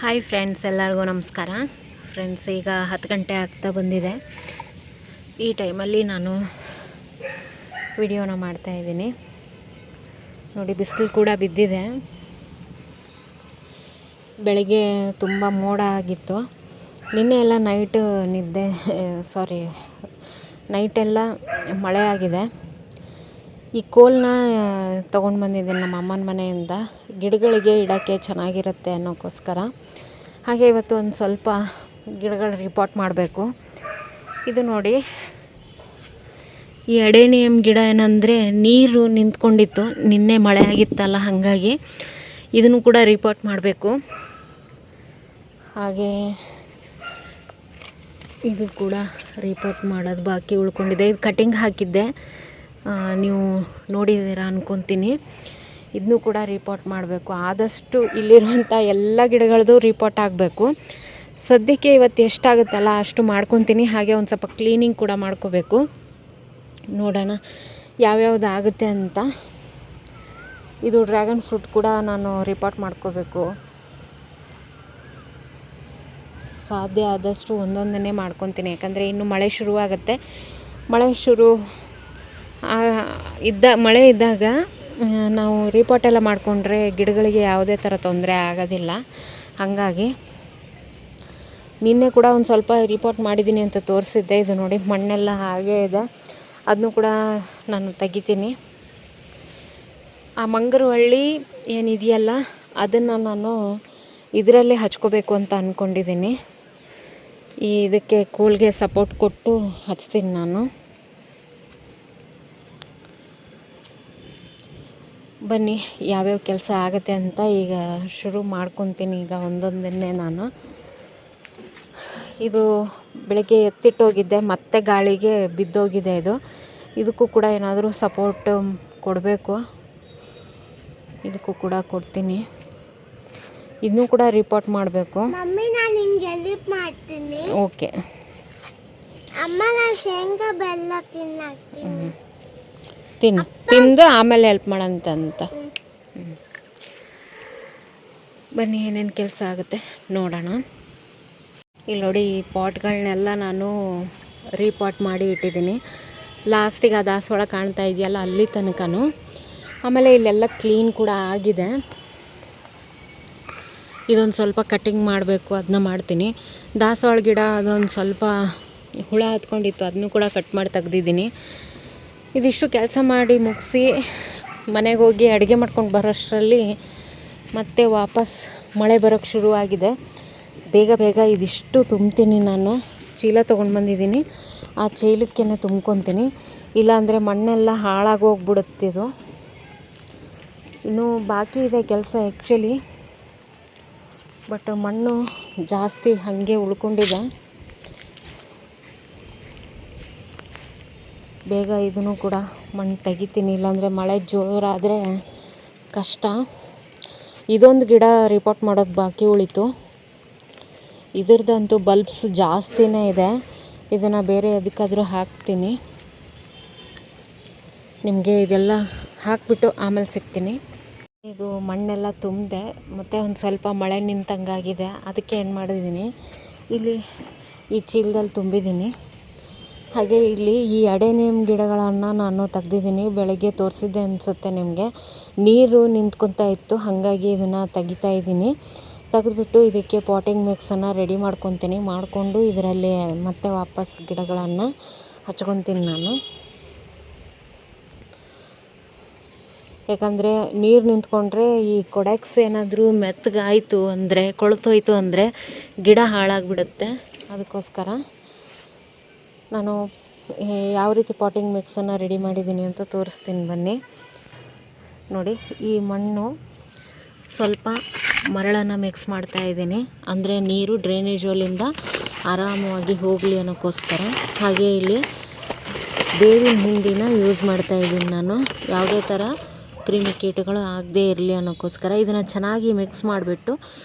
Hi friends, ಎಲ್ಲರಿಗೂ ನಮಸ್ಕಾರ. Friends, ಈಗ 10 ಗಂಟೆ ಆಗ್ತಾ ಬಂದಿದೆ. ಈ ಟೈಮಲ್ಲಿ ನಾನು ವಿಡಿಯೋನ ಮಾಡ್ತಾಯಿದ್ದೀನಿ. ನೋಡಿ, ಬಿಸಿಲು ಕೂಡ ಬಿದ್ದಿದೆ. ಬೆಳಗ್ಗೆ ತುಂಬ ಮೋಡ ಆಗಿತ್ತು. ನಿನ್ನೆ ಎಲ್ಲ ನೈಟೆಲ್ಲ ಮಳೆ ಆಗಿದೆ. ಈ ಕೋಲನ್ನ ತೊಗೊಂಡು ಬಂದಿದ್ದೀನಿ ನಮ್ಮ ಅಮ್ಮನ ಮನೆಯಿಂದ. ಗಿಡಗಳಿಗೆ ಇಡೋಕ್ಕೆ ಚೆನ್ನಾಗಿರುತ್ತೆ ಅನ್ನೋಕ್ಕೋಸ್ಕರ. ಹಾಗೆ ಇವತ್ತು ಒಂದು ಸ್ವಲ್ಪ ಗಿಡಗಳು ರಿಪೋರ್ಟ್ ಮಾಡಬೇಕು. ಇದು ನೋಡಿ, ಈ ಅಡೇನಿಯಮ್ ಗಿಡ ಏನಂದರೆ ನೀರು ನಿಂತ್ಕೊಂಡಿತ್ತು. ನಿನ್ನೆ ಮಳೆ ಆಗಿತ್ತಲ್ಲ, ಹಾಗಾಗಿ ಇದನ್ನು ಕೂಡ ರಿಪೋರ್ಟ್ ಮಾಡಬೇಕು. ಹಾಗೆ ಇದು ಕೂಡ ರಿಪೋರ್ಟ್ ಮಾಡೋದು ಬಾಕಿ ಉಳ್ಕೊಂಡಿದೆ. ಇದು ಕಟಿಂಗ್ ಹಾಕಿದ್ದೆ, ನೀವು ನೋಡಿದ್ದೀರಾ ಅನ್ಕೊತೀನಿ. ಇದನ್ನು ಕೂಡ ರಿಪೋರ್ಟ್ ಮಾಡಬೇಕು. ಆದಷ್ಟು ಇಲ್ಲಿರುವಂಥ ಎಲ್ಲ ಗಿಡಗಳದ್ದು ರಿಪೋರ್ಟ್ ಆಗಬೇಕು. ಸದ್ಯಕ್ಕೆ ಇವತ್ತು ಎಷ್ಟಾಗುತ್ತಲ್ಲ ಅಷ್ಟು ಮಾಡ್ಕೊತೀನಿ. ಹಾಗೆ ಒಂದು ಸ್ವಲ್ಪ ಕ್ಲೀನಿಂಗ್ ಕೂಡ ಮಾಡ್ಕೋಬೇಕು. ನೋಡೋಣ ಯಾವ್ಯಾವುದು ಆಗುತ್ತೆ ಅಂತ. ಇದು ಡ್ರ್ಯಾಗನ್ ಫ್ರೂಟ್ ಕೂಡ ನಾನು ರಿಪೋರ್ಟ್ ಮಾಡ್ಕೋಬೇಕು. ಸಾಧ್ಯ ಆದಷ್ಟು ಒಂದೊಂದನ್ನೇ ಮಾಡ್ಕೊತೀನಿ, ಯಾಕಂದರೆ ಇನ್ನು ಮಳೆ ಶುರುವಾಗುತ್ತೆ. ಮಳೆ ಇದ್ದಾಗ ನಾವು ರಿಪೋರ್ಟ್ ಎಲ್ಲ ಮಾಡಿಕೊಂಡ್ರೆ ಗಿಡಗಳಿಗೆ ಯಾವುದೇ ಥರ ತೊಂದರೆ ಆಗೋದಿಲ್ಲ. ಹಾಗಾಗಿ ನಿನ್ನೆ ಕೂಡ ಒಂದು ಸ್ವಲ್ಪ ರಿಪೋರ್ಟ್ ಮಾಡಿದ್ದೀನಿ ಅಂತ ತೋರಿಸಿದ್ದೆ. ಇದು ನೋಡಿ, ಮಣ್ಣೆಲ್ಲ ಹಾಗೇ ಇದೆ. ಅದನ್ನು ಕೂಡ ನಾನು ತೆಗಿತೀನಿ. ಆ ಮಂಗರವಳ್ಳಿ ಏನಿದೆಯಲ್ಲ, ಅದನ್ನು ನಾನು ಇದರಲ್ಲೇ ಹಚ್ಕೋಬೇಕು ಅಂತ ಅಂದ್ಕೊಂಡಿದ್ದೀನಿ. ಇದಕ್ಕೆ ಕೋಲ್ಗೆ ಸಪೋರ್ಟ್ ಕೊಟ್ಟು ಹಚ್ತೀನಿ ನಾನು. ಬನ್ನಿ, ಯಾವ್ಯಾವ ಕೆಲಸ ಆಗುತ್ತೆ ಅಂತ ಈಗ ಶುರು ಮಾಡ್ಕೊತೀನಿ. ಈಗ ಒಂದೊಂದನ್ನೇ ನಾನು. ಇದು ಬೆಳಗ್ಗೆ ಎತ್ತಿಟ್ಟೋಗಿದ್ದೆ, ಮತ್ತೆ ಗಾಳಿಗೆ ಬಿದ್ದೋಗಿದೆ. ಇದಕ್ಕೂ ಕೂಡ ಏನಾದರೂ ಸಪೋರ್ಟ್ ಕೊಡಬೇಕು. ಇದಕ್ಕೂ ಕೂಡ ಕೊಡ್ತೀನಿ. ಇದನ್ನೂ ಕೂಡ ರಿಪೋರ್ಟ್ ಮಾಡಬೇಕು. ಓಕೆ ಅಮ್ಮ, ನಾನು ಶೇಂಗಾ ಬೆಲ್ಲ ತಿಂದು ಆಮೇಲೆ ಹೆಲ್ಪ್ ಮಾಡೋಂತ. ಬನ್ನಿ, ಏನೇನು ಕೆಲಸ ಆಗುತ್ತೆ ನೋಡೋಣ. ಇಲ್ಲಿ ನೋಡಿ, ಈ ಪಾಟ್ಗಳನ್ನೆಲ್ಲ ನಾನು ರೀಪಾಟ್ ಮಾಡಿ ಇಟ್ಟಿದ್ದೀನಿ. ಲಾಸ್ಟಿಗೆ ಆ ದಾಸವಾಳ ಕಾಣ್ತಾ ಇದೆಯಲ್ಲ, ಅಲ್ಲಿ ತನಕನೂ. ಆಮೇಲೆ ಇಲ್ಲೆಲ್ಲ ಕ್ಲೀನ್ ಕೂಡ ಆಗಿದೆ. ಇದೊಂದು ಸ್ವಲ್ಪ ಕಟ್ಟಿಂಗ್ ಮಾಡಬೇಕು, ಅದನ್ನ ಮಾಡ್ತೀನಿ. ದಾಸವಾಳ ಗಿಡ ಅದೊಂದು ಸ್ವಲ್ಪ ಹುಳ ಹತ್ಕೊಂಡಿತ್ತು, ಅದನ್ನು ಕೂಡ ಕಟ್ ಮಾಡಿ ತೆಗ್ದಿದ್ದೀನಿ. ಇದಿಷ್ಟು ಕೆಲಸ ಮಾಡಿ ಮುಗಿಸಿ ಮನೆಗೆ ಹೋಗಿ ಅಡುಗೆ ಮಾಡ್ಕೊಂಡು ಬರೋಷ್ಟರಲ್ಲಿ ಮತ್ತೆ ವಾಪಸ್ ಮಳೆ ಬರೋಕ್ಕೆ ಶುರುವಾಗಿದೆ. ಬೇಗ ಇದಿಷ್ಟು ತುಂಬ್ತೀನಿ. ನಾನು ಚೀಲ ತೊಗೊಂಡು ಬಂದಿದ್ದೀನಿ, ಆ ಚೀಲಕ್ಕೆ ತುಂಬ್ಕೊತೀನಿ. ಇಲ್ಲಾಂದರೆ ಮಣ್ಣೆಲ್ಲ ಹಾಳಾಗೋಗ್ಬಿಡುತ್ತಿದು. ಇನ್ನೂ ಬಾಕಿ ಇದೆ ಕೆಲಸ ಆ್ಯಕ್ಚುಲಿ, ಬಟ್ ಮಣ್ಣು ಜಾಸ್ತಿ ಹಾಗೆ ಉಳ್ಕೊಂಡಿದೆ. ಬೇಗ ಇದನ್ನು ಕೂಡ ಮಣ್ಣು ತೆಗಿತೀನಿ, ಇಲ್ಲಾಂದರೆ ಮಳೆ ಜೋರಾದರೆ ಕಷ್ಟ. ಇದೊಂದು ಗಿಡ ರಿಪೋರ್ಟ್ ಮಾಡೋದು ಬಾಕಿ ಉಳಿತು. ಇದ್ರದ್ದಂತೂ ಬಲ್ಬ್ಸ್ ಜಾಸ್ತಿನೇ ಇದೆ. ಇದನ್ನು ಬೇರೆ ಅದಕ್ಕಾದರೂ ಹಾಕ್ತೀನಿ. ನಿಮಗೆ ಇದೆಲ್ಲ ಹಾಕಿಬಿಟ್ಟು ಆಮೇಲೆ ಸಿಗ್ತೀನಿ. ಇದು ಮಣ್ಣೆಲ್ಲ ತುಂಬಿದೆ, ಮತ್ತು ಒಂದು ಸ್ವಲ್ಪ ಮಳೆ ನಿಂತಂಗಾಗಿದೆ. ಅದಕ್ಕೆ ಏನು ಮಾಡಿದ್ದೀನಿ, ಇಲ್ಲಿ ಈ ಚೀಲದಲ್ಲಿ ತುಂಬಿದ್ದೀನಿ. ಹಾಗೆ ಇಲ್ಲಿ ಈ ಅಡೇನಿಯಮ್ ಗಿಡಗಳನ್ನು ನಾನು ತೆಗ್ದಿದ್ದೀನಿ. ಬೆಳಗ್ಗೆ ತೋರಿಸಿದ್ದೆ ಅನಿಸುತ್ತೆ ನಿಮಗೆ. ನೀರು ನಿಂತ್ಕೊತಾ ಇತ್ತು, ಹಾಗಾಗಿ ಇದನ್ನು ತೆಗಿತಾ ಇದ್ದೀನಿ. ತೆಗೆದ್ಬಿಟ್ಟು ಇದಕ್ಕೆ ಪಾಟಿಂಗ್ ಮಿಕ್ಸನ್ನು ರೆಡಿ ಮಾಡ್ಕೊತೀನಿ. ಮಾಡಿಕೊಂಡು ಇದರಲ್ಲಿ ಮತ್ತೆ ವಾಪಸ್ ಗಿಡಗಳನ್ನು ಹಚ್ಕೊತೀನಿ ನಾನು. ಯಾಕಂದರೆ ನೀರು ನಿಂತ್ಕೊಂಡ್ರೆ ಈ ಕೊಡೆಕ್ಸ್ ಏನಾದರೂ ಮೆತ್ತಗಾಯಿತು ಅಂದರೆ, ಕೊಳ್ತೋಯ್ತು ಅಂದರೆ ಗಿಡ ಹಾಳಾಗಿಬಿಡುತ್ತೆ. ಅದಕ್ಕೋಸ್ಕರ ನಾನು ಯಾವ ರೀತಿ ಪಾಟಿಂಗ್ ಮಿಕ್ಸನ್ನು ರೆಡಿ ಮಾಡಿದ್ದೀನಿ ಅಂತ ತೋರಿಸ್ತೀನಿ ಬನ್ನಿ. ನೋಡಿ, ಈ ಮಣ್ಣು ಸ್ವಲ್ಪ ಮರಳನ್ನು ಮಿಕ್ಸ್ ಮಾಡ್ತಾಯಿದ್ದೀನಿ. ಅಂದರೆ ನೀರು ಡ್ರೈನೇಜ್ ಹೋಲಿಂದ ಆರಾಮವಾಗಿ ಹೋಗಲಿ ಅನ್ನೋಕ್ಕೋಸ್ಕರ. ಹಾಗೆ ಇಲ್ಲಿ ಬೇವಿನ ಹಿಂಡಿನ ಯೂಸ್ ಮಾಡ್ತಾಯಿದ್ದೀನಿ ನಾನು, ಯಾವುದೇ ಥರ ಕ್ರಿಮಿಕೀಟಗಳು ಆಗದೇ ಇರಲಿ ಅನ್ನೋಕ್ಕೋಸ್ಕರ. ಇದನ್ನು ಚೆನ್ನಾಗಿ ಮಿಕ್ಸ್ ಮಾಡಿಬಿಟ್ಟು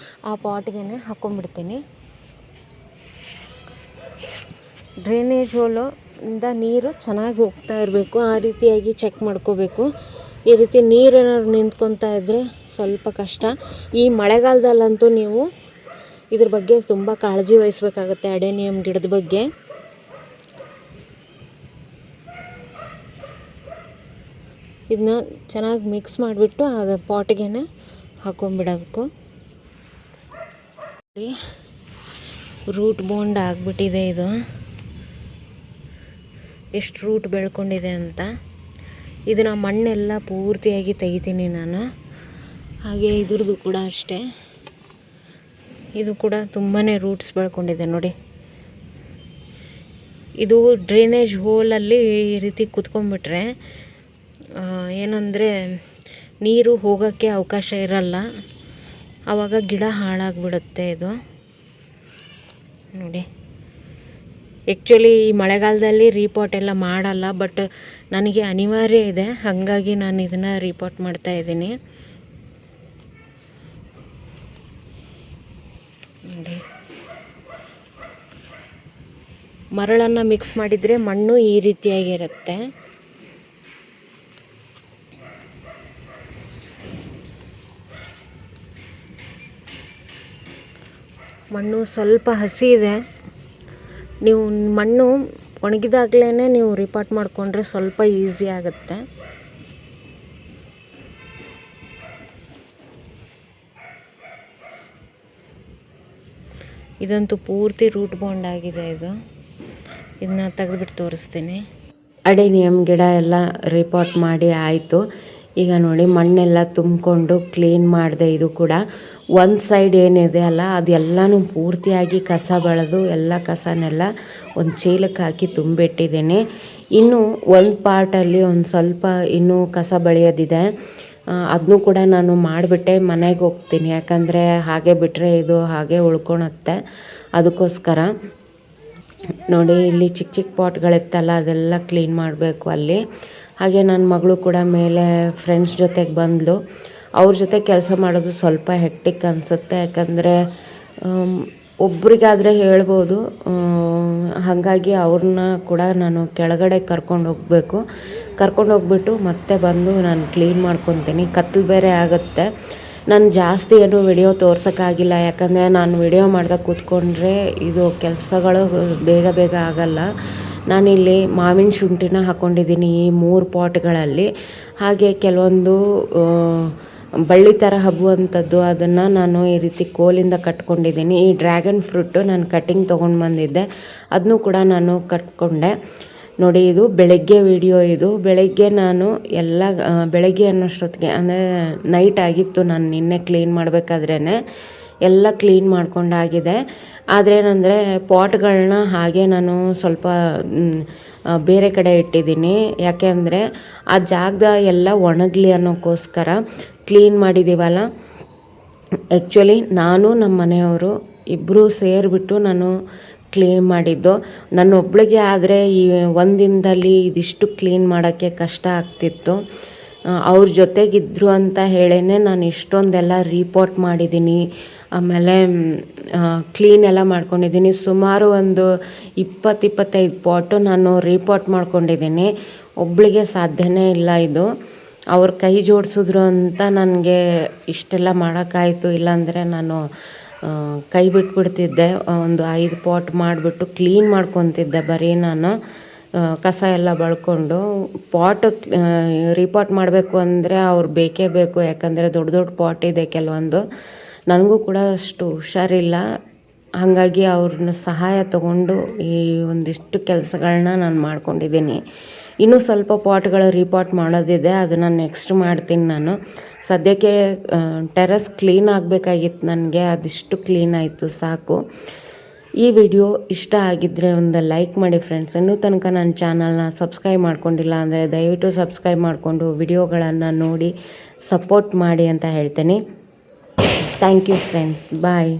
ಆ ಪಾಟ್ಗೆ ಹಾಕ್ಕೊಂಡ್ಬಿಡ್ತೀನಿ. ಡ್ರೈನೇಜ್ ಹೋಲಿಂದ ನೀರು ಚೆನ್ನಾಗಿ ಹೋಗ್ತಾ ಇರಬೇಕು, ಆ ರೀತಿಯಾಗಿ ಚೆಕ್ ಮಾಡ್ಕೋಬೇಕು. ಈ ರೀತಿ ನೀರೇನಾದ್ರು ನಿಂತ್ಕೊತಾ ಇದ್ದರೆ ಸ್ವಲ್ಪ ಕಷ್ಟ. ಈ ಮಳೆಗಾಲದಲ್ಲಂತೂ ನೀವು ಇದ್ರ ಬಗ್ಗೆ ತುಂಬ ಕಾಳಜಿ ವಹಿಸ್ಬೇಕಾಗತ್ತೆ ಅಡೇನಿಯಮ್ ಗಿಡದ ಬಗ್ಗೆ. ಇದನ್ನ ಚೆನ್ನಾಗಿ ಮಿಕ್ಸ್ ಮಾಡಿಬಿಟ್ಟು ಅದು ಪಾಟ್ಗೆ ಹಾಕೊಂಡ್ಬಿಡಬೇಕು. ರೂಟ್ ಬೋಂಡ್ ಆಗಿಬಿಟ್ಟಿದೆ ಇದು, ಎಷ್ಟು ರೂಟ್ ಬೆಳ್ಕೊಂಡಿದೆ ಅಂತ. ಇದನ್ನು ಮಣ್ಣೆಲ್ಲ ಪೂರ್ತಿಯಾಗಿ ತೆಗಿತೀನಿ ನಾನು. ಹಾಗೆ ಇದ್ರದ್ದು ಕೂಡ ಅಷ್ಟೇ, ಇದು ಕೂಡ ತುಂಬಾ ರೂಟ್ಸ್ ಬೆಳ್ಕೊಂಡಿದೆ ನೋಡಿ. ಇದು ಡ್ರೈನೇಜ್ ಹೋಲಲ್ಲಿ ಈ ರೀತಿ ಕುತ್ಕೊಂಡ್ಬಿಟ್ರೆ ಏನಂದರೆ ನೀರು ಹೋಗೋಕ್ಕೆ ಅವಕಾಶ ಇರಲ್ಲ, ಆವಾಗ ಗಿಡ ಹಾಳಾಗಿಬಿಡುತ್ತೆ ಇದು ನೋಡಿ. ಆ್ಯಕ್ಚುಲಿ ಈ ಮಳೆಗಾಲದಲ್ಲಿ ರೀಪಾಟ್ ಎಲ್ಲ ಮಾಡಲ್ಲ, ಬಟ್ ನನಗೆ ಅನಿವಾರ್ಯ ಇದೆ, ಹಾಗಾಗಿ ನಾನು ಇದನ್ನು ರೀಪಾಟ್ ಮಾಡ್ತಾಯಿದ್ದೀನಿ ನೋಡಿ. ಮರಳನ್ನು ಮಿಕ್ಸ್ ಮಾಡಿದರೆ ಮಣ್ಣು ಈ ರೀತಿಯಾಗಿರುತ್ತೆ. ಮಣ್ಣು ಸ್ವಲ್ಪ ಹಸಿ ಇದೆ, ನೀವು ಮಣ್ಣು ಒಣಗಿದಾಗಲೇ ನೀವು ರಿಪಾಟ್ ಮಾಡಿಕೊಂಡ್ರೆ ಸ್ವಲ್ಪ ಈಸಿ ಆಗುತ್ತೆ. ಇದಂತೂ ಪೂರ್ತಿ ರೂಟ್ ಬಾಂಡ್ ಆಗಿದೆ. ಇದನ್ನ ತೆಗೆದುಬಿಟ್ಟು ತೋರಿಸ್ತೀನಿ. ಅಡೇನಿಯಮ್ ಗಿಡ ಎಲ್ಲ ರಿಪಾಟ್ ಮಾಡಿ ಆಯಿತು. ಈಗ ನೋಡಿ ಮಣ್ಣೆಲ್ಲ ತುಂಬಿಕೊಂಡು ಕ್ಲೀನ್ ಮಾಡಿದೆ. ಇದು ಕೂಡ ಒಂದು ಸೈಡ್ ಏನಿದೆ ಅಲ್ಲ ಅದೆಲ್ಲನೂ ಪೂರ್ತಿಯಾಗಿ ಕಸ ಬೆಳೆದು ಎಲ್ಲ ಕಸನೆಲ್ಲ ಒಂದು ಚೀಲಕ್ಕೆ ಹಾಕಿ ತುಂಬಿಟ್ಟಿದ್ದೀನಿ. ಇನ್ನು ಒಂದು ಪಾರ್ಟಲ್ಲಿ ಒಂದು ಸ್ವಲ್ಪ ಇನ್ನೂ ಕಸ ಬೆಳೆಯೋದಿದೆ, ಅದನ್ನೂ ಕೂಡ ನಾನು ಮಾಡಿಬಿಟ್ಟೆ ಮನೆಗೆ ಹೋಗ್ತೀನಿ. ಯಾಕಂದರೆ ಹಾಗೆ ಬಿಟ್ಟರೆ ಇದು ಹಾಗೆ ಉಳ್ಕೊಳತ್ತೆ, ಅದಕ್ಕೋಸ್ಕರ ನೋಡಿ ಇಲ್ಲಿ ಚಿಕ್ಕ ಚಿಕ್ಕ ಪಾಟ್ಗಳಿತ್ತಲ್ಲ ಅದೆಲ್ಲ ಕ್ಲೀನ್ ಮಾಡಬೇಕು ಅಲ್ಲಿ. ಹಾಗೆ ನನ್ನ ಮಗಳು ಕೂಡ ಮೇಲೆ ಫ್ರೆಂಡ್ಸ್ ಜೊತೆಗೆ ಬಂದಳು. ಅವ್ರ ಜೊತೆ ಕೆಲಸ ಮಾಡೋದು ಸ್ವಲ್ಪ ಹೆಕ್ಟಿಕ್ ಅನಿಸುತ್ತೆ, ಯಾಕಂದರೆ ಒಬ್ರಿಗಾದರೆ ಹೇಳ್ಬೋದು, ಹಾಗಾಗಿ ಅವ್ರನ್ನ ಕೂಡ ನಾನು ಕೆಳಗಡೆ ಕರ್ಕೊಂಡೋಗ್ಬಿಟ್ಟು ಮತ್ತೆ ಬಂದು ನಾನು ಕ್ಲೀನ್ ಮಾಡ್ಕೊತೀನಿ. ಕತ್ತಲು ಬೇರೆ ಆಗುತ್ತೆ. ನಾನು ಜಾಸ್ತಿ ಏನು ವಿಡಿಯೋ ತೋರ್ಸೋಕ್ಕಾಗಿಲ್ಲ, ಯಾಕಂದರೆ ನಾನು ವಿಡಿಯೋ ಮಾಡ್ದಾಗ ಕೂತ್ಕೊಂಡ್ರೆ ಇದು ಕೆಲಸಗಳು ಬೇಗ ಆಗಲ್ಲ. ನಾನಿಲ್ಲಿ ಮಾವಿನ ಶುಂಠಿನ ಹಾಕ್ಕೊಂಡಿದ್ದೀನಿ ಈ 3 ಪಾಟ್ಗಳಲ್ಲಿ. ಹಾಗೆ ಕೆಲವೊಂದು ಬಳ್ಳಿ ಥರ ಹಬ್ಬುವಂಥದ್ದು ಅದನ್ನು ನಾನು ಈ ರೀತಿ ಕೋಲಿಂದ ಕಟ್ಕೊಂಡಿದ್ದೀನಿ. ಈ ಡ್ರ್ಯಾಗನ್ ಫ್ರೂಟು ನಾನು ಕಟ್ಟಿಂಗ್ ತೊಗೊಂಡು ಬಂದಿದ್ದೆ, ಅದನ್ನೂ ಕೂಡ ನಾನು ಕಟ್ಕೊಂಡೆ ನೋಡಿ. ಇದು ಬೆಳಗ್ಗೆ ವಿಡಿಯೋ. ಇದು ಬೆಳಗ್ಗೆ ನಾನು ಎಲ್ಲ ಬೆಳಗ್ಗೆ ಅನ್ನೋಷ್ಟೊತ್ತಿಗೆ ಅಂದರೆ ನೈಟ್ ಆಗಿತ್ತು, ನಾನು ನಿನ್ನೆ ಕ್ಲೀನ್ ಮಾಡಬೇಕಾದ್ರೇ ಎಲ್ಲ ಕ್ಲೀನ್ ಮಾಡ್ಕೊಂಡಾಗಿದೆ. ಆದರೆ ಏನಂದರೆ ಪಾಟ್ಗಳನ್ನ ಹಾಗೆ ನಾನು ಸ್ವಲ್ಪ ಬೇರೆ ಕಡೆ ಇಟ್ಟಿದ್ದೀನಿ, ಯಾಕೆ ಅಂದರೆ ಆ ಜಾಗದ ಎಲ್ಲ ಒಣಗಲಿ ಅನ್ನೋಕ್ಕೋಸ್ಕರ. ಕ್ಲೀನ್ ಮಾಡಿದ್ದೀವಲ್ಲ, ಆ್ಯಕ್ಚುಲಿ ನಾನು ನಮ್ಮ ಮನೆಯವರು ಇಬ್ಬರು ಸೇರಿಬಿಟ್ಟು ನಾನು ಕ್ಲೀನ್ ಮಾಡಿದ್ದು. ನನ್ನೊಬ್ಳಿಗೆ ಆದರೆ ಈ ಒಂದಿನದಲ್ಲಿ ಇದಿಷ್ಟು ಕ್ಲೀನ್ ಮಾಡೋಕ್ಕೆ ಕಷ್ಟ ಆಗ್ತಿತ್ತು. ಅವ್ರ ಜೊತೆಗಿದ್ರು ಅಂತ ಹೇಳೇ ನಾನು ಇಷ್ಟೊಂದೆಲ್ಲ ರೀಪಾಟ್ ಮಾಡಿದ್ದೀನಿ, ಆಮೇಲೆ ಕ್ಲೀನ್ ಎಲ್ಲ ಮಾಡ್ಕೊಂಡಿದ್ದೀನಿ. ಸುಮಾರು ಒಂದು 20-25 ಪಾಟು ನಾನು ರೀಪಾಟ್ ಮಾಡ್ಕೊಂಡಿದ್ದೀನಿ. ಒಬ್ಳಿಗೆ ಸಾಧ್ಯನೇ ಇಲ್ಲ ಇದು. ಅವ್ರ ಕೈ ಜೋಡಿಸಿದ್ರು ಅಂತ ನನಗೆ ಇಷ್ಟೆಲ್ಲ ಮಾಡೋಕ್ಕಾಯಿತು, ಇಲ್ಲಾಂದರೆ ನಾನು ಕೈ ಬಿಟ್ಬಿಡ್ತಿದ್ದೆ. ಒಂದು 5 ಪಾಟ್ ಮಾಡಿಬಿಟ್ಟು ಕ್ಲೀನ್ ಮಾಡ್ಕೊತಿದ್ದೆ ಬರೀ ನಾನು, ಕಸ ಎಲ್ಲ ಬಳ್ಕೊಂಡು. ರೀಪಾಟ್ ಮಾಡಬೇಕು ಅಂದರೆ ಅವ್ರು ಬೇಕೇ ಬೇಕು, ಯಾಕಂದರೆ ದೊಡ್ಡ ಪಾಟ್ ಇದೆ ಕೆಲವೊಂದು. ನನಗೂ ಕೂಡ ಅಷ್ಟು ಹುಷಾರಿಲ್ಲ, ಹಾಗಾಗಿ ಅವ್ರನ್ನ ಸಹಾಯ ತಗೊಂಡು ಈ ಒಂದಿಷ್ಟು ಕೆಲಸಗಳನ್ನ ನಾನು ಮಾಡ್ಕೊಂಡಿದ್ದೀನಿ. ಇನ್ನೂ ಸ್ವಲ್ಪ ಪಾಟ್ಗಳು ರೀಪಾಟ್ ಮಾಡೋದಿದೆ, ಅದನ್ನು ನೆಕ್ಸ್ಟ್ ಮಾಡ್ತೀನಿ ನಾನು. ಸದ್ಯಕ್ಕೆ ಟೆರಸ್ ಕ್ಲೀನ್ ಆಗಬೇಕಾಗಿತ್ತು ನನಗೆ, ಅದಿಷ್ಟು ಕ್ಲೀನ್ ಆಯಿತು ಸಾಕು. ಈ ವಿಡಿಯೋ ಇಷ್ಟ ಆಗಿದ್ದರೆ ಒಂದು ಲೈಕ್ ಮಾಡಿ ಫ್ರೆಂಡ್ಸ್. ಇನ್ನೂ ತನಕ ನನ್ನ ಚಾನಲ್ನ ಸಬ್ಸ್ಕ್ರೈಬ್ ಮಾಡ್ಕೊಂಡಿಲ್ಲ ಅಂದರೆ ದಯವಿಟ್ಟು ಸಬ್ಸ್ಕ್ರೈಬ್ ಮಾಡಿಕೊಂಡು ವಿಡಿಯೋಗಳನ್ನು ನೋಡಿ ಸಪೋರ್ಟ್ ಮಾಡಿ ಅಂತ ಹೇಳ್ತೀನಿ. Thank you friends, bye.